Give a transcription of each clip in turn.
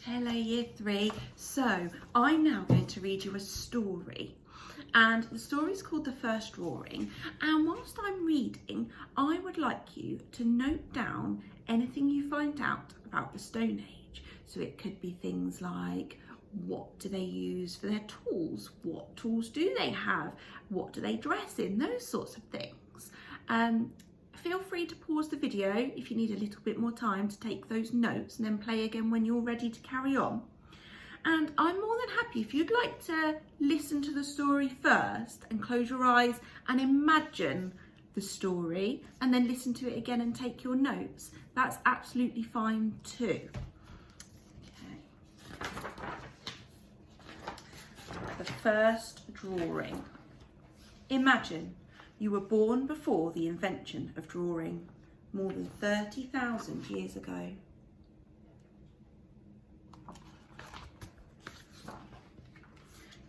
Hello Year 3. So I'm now going to read you a story, and the story is called The First Drawing, and whilst I'm reading I would like you to note down anything you find out about the Stone Age. So it could be things like, what do they use for their tools? What tools do they have? What do they dress in? Those sorts of things. Feel free to pause the video if you need a little bit more time to take those notes and then play again when you're ready to carry on. And I'm more than happy if you'd like to listen to the story first and close your eyes and imagine the story and then listen to it again and take your notes. That's absolutely fine too. Okay. The First Drawing. Imagine you were born before the invention of drawing, more than 30,000 years ago.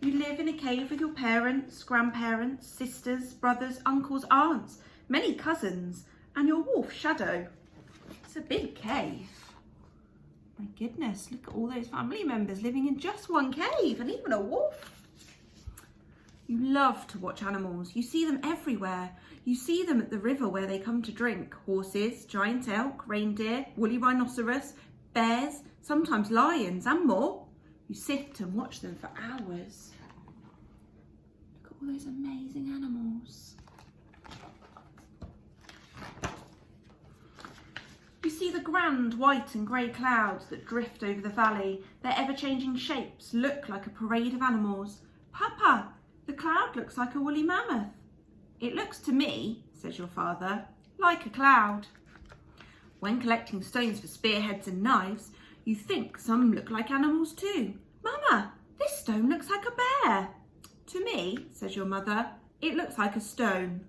You live in a cave with your parents, grandparents, sisters, brothers, uncles, aunts, many cousins, and your wolf, Shadow. It's a big cave. My goodness, look at all those family members living in just one cave, and even a wolf. You love to watch animals. You see them everywhere. You see them at the river where they come to drink. Horses, giant elk, reindeer, woolly rhinoceros, bears, sometimes lions and more. You sit and watch them for hours. Look at all those amazing animals. You see the grand white and grey clouds that drift over the valley. Their ever-changing shapes look like a parade of animals. Papa, the cloud looks like a woolly mammoth. It looks to me, says your father, like a cloud. When collecting stones for spearheads and knives, you think some look like animals too. Mama, this stone looks like a bear. To me, says your mother, it looks like a stone.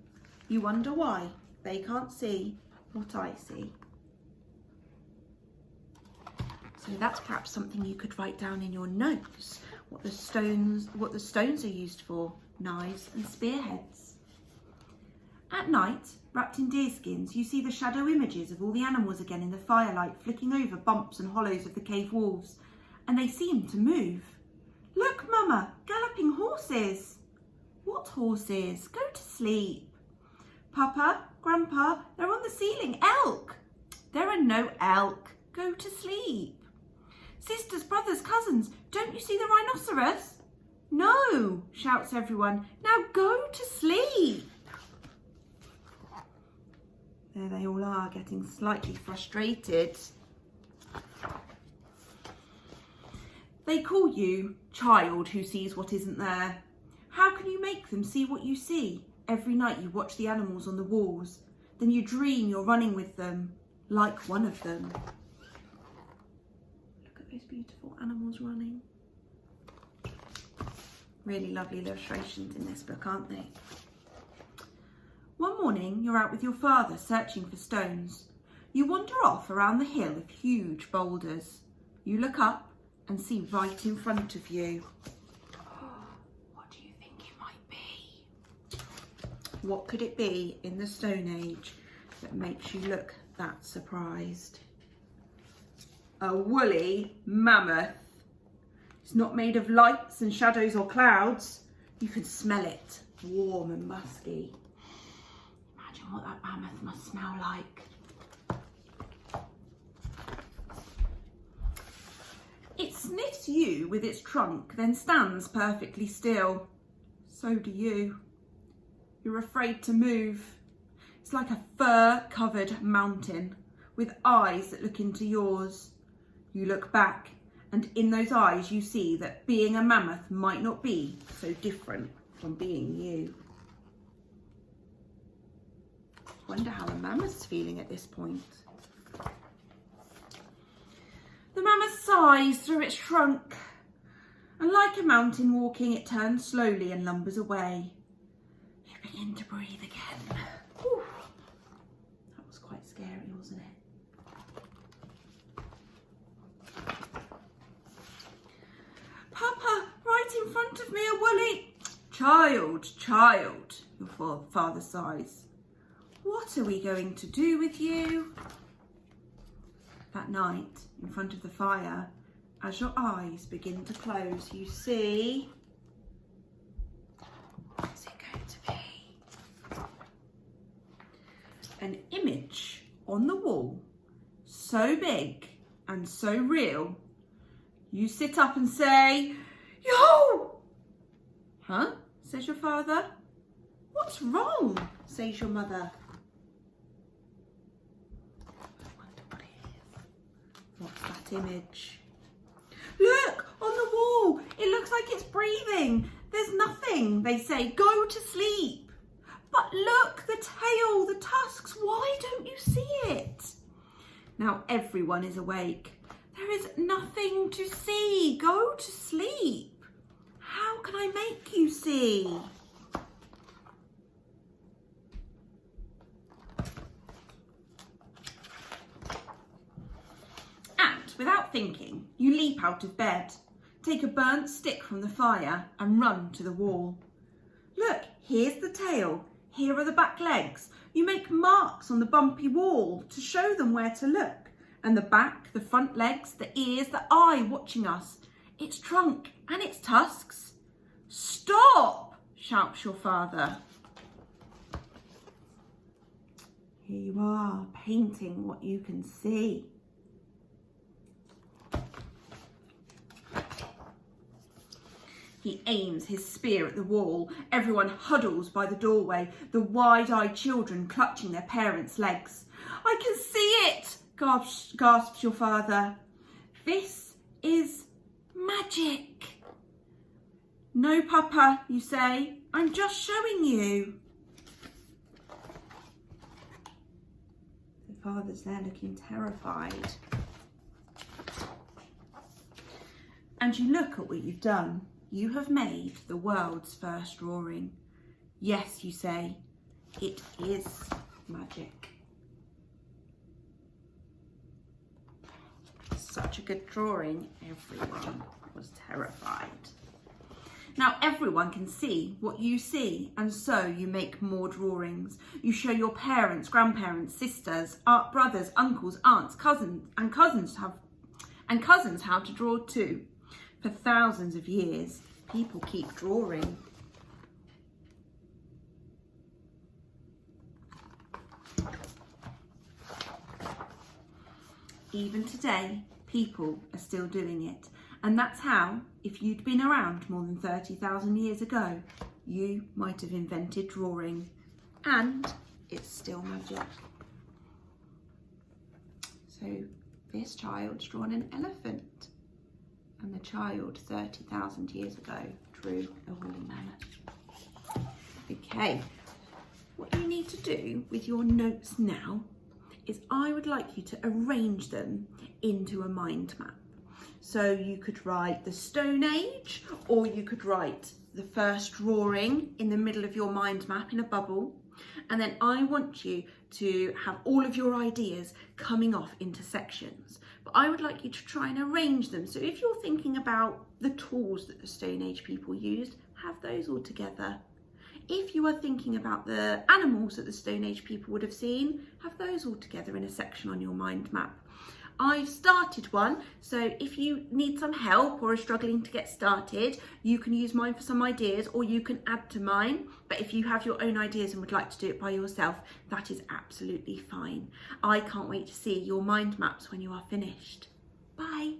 You wonder why they can't see what I see. So that's perhaps something you could write down in your notes. What the stones are used for, knives and spearheads. At night, wrapped in deerskins, you see the shadow images of all the animals again in the firelight, flicking over bumps and hollows of the cave walls, and they seem to move. Look, Mama, galloping horses. What horses? Go to sleep. Papa, Grandpa, they're on the ceiling. Elk. There are no elk. Go to sleep. Sisters, brothers, cousins, don't you see the rhinoceros? No, shouts everyone. Now go to sleep. There they all are, getting slightly frustrated. They call you child who sees what isn't there. How can you make them see what you see? Every night you watch the animals on the walls. Then you dream you're running with them, like one of them. Those beautiful animals running. Really lovely illustrations in this book, aren't they? One morning, you're out with your father searching for stones. You wander off around the hill of huge boulders. You look up and see right in front of you. What do you think it might be? What could it be in the Stone Age that makes you look that surprised? A woolly mammoth. It's not made of lights and shadows or clouds. You can smell it, warm and musky. Imagine what that mammoth must smell like. It sniffs you with its trunk, then stands perfectly still. So do you. You're afraid to move. It's like a fur-covered mountain with eyes that look into yours. You look back, and in those eyes you see that being a mammoth might not be so different from being you. Wonder how the mammoth's feeling at this point. The mammoth sighs through its trunk, and like a mountain walking, it turns slowly and lumbers away. You begin to breathe again. Whew. That was quite scary, wasn't it? Papa, right in front of me, a woolly... Child, your father sighs. What are we going to do with you? That night, in front of the fire, as your eyes begin to close, you see, what's it going to be? An image on the wall, so big and so real, you sit up and say, "Yo!" "Huh?" says your father. "What's wrong?" says your mother. I wonder what it is. What's that image? "Look, on the wall, it looks like it's breathing. There's nothing," they say. "Go to sleep." "But look, the tail, the tusks, why don't you see it?" Now everyone is awake. There is nothing to see. Go to sleep. How can I make you see? And without thinking, you leap out of bed, take a burnt stick from the fire and run to the wall. Look, here's the tail. Here are the back legs. You make marks on the bumpy wall to show them where to look. And the back, the front legs, the ears, the eye watching us. Its trunk and its tusks. "Stop!" shouts your father. Here you are, painting what you can see. He aims his spear at the wall. Everyone huddles by the doorway, the wide-eyed children clutching their parents' legs. "I can see it!" gasps your father. "This is magic." "No, Papa," you say. "I'm just showing you." The father's there looking terrified. And you look at what you've done. You have made the world's first drawing. "Yes," you say, "it is magic." Such a good drawing, everyone was terrified. Now everyone can see what you see, and so you make more drawings. You show your parents, grandparents, sisters, brothers, uncles, aunts, cousins how to draw too. For thousands of years, people keep drawing. Even today, people are still doing it. And that's how, if you'd been around more than 30,000 years ago, you might have invented drawing. And it's still magic. So this child's drawn an elephant. And the child 30,000 years ago drew a woolly mammoth. Okay, what you need to do with your notes now is I would like you to arrange them into a mind map. So you could write the Stone Age, or you could write the first drawing in the middle of your mind map in a bubble. And then I want you to have all of your ideas coming off into sections. But I would like you to try and arrange them. So if you're thinking about the tools that the Stone Age people used, have those all together. If you are thinking about the animals that the Stone Age people would have seen, have those all together in a section on your mind map. I've started one, so if you need some help or are struggling to get started, you can use mine for some ideas, or you can add to mine. But if you have your own ideas and would like to do it by yourself, that is absolutely fine. I can't wait to see your mind maps when you are finished. Bye.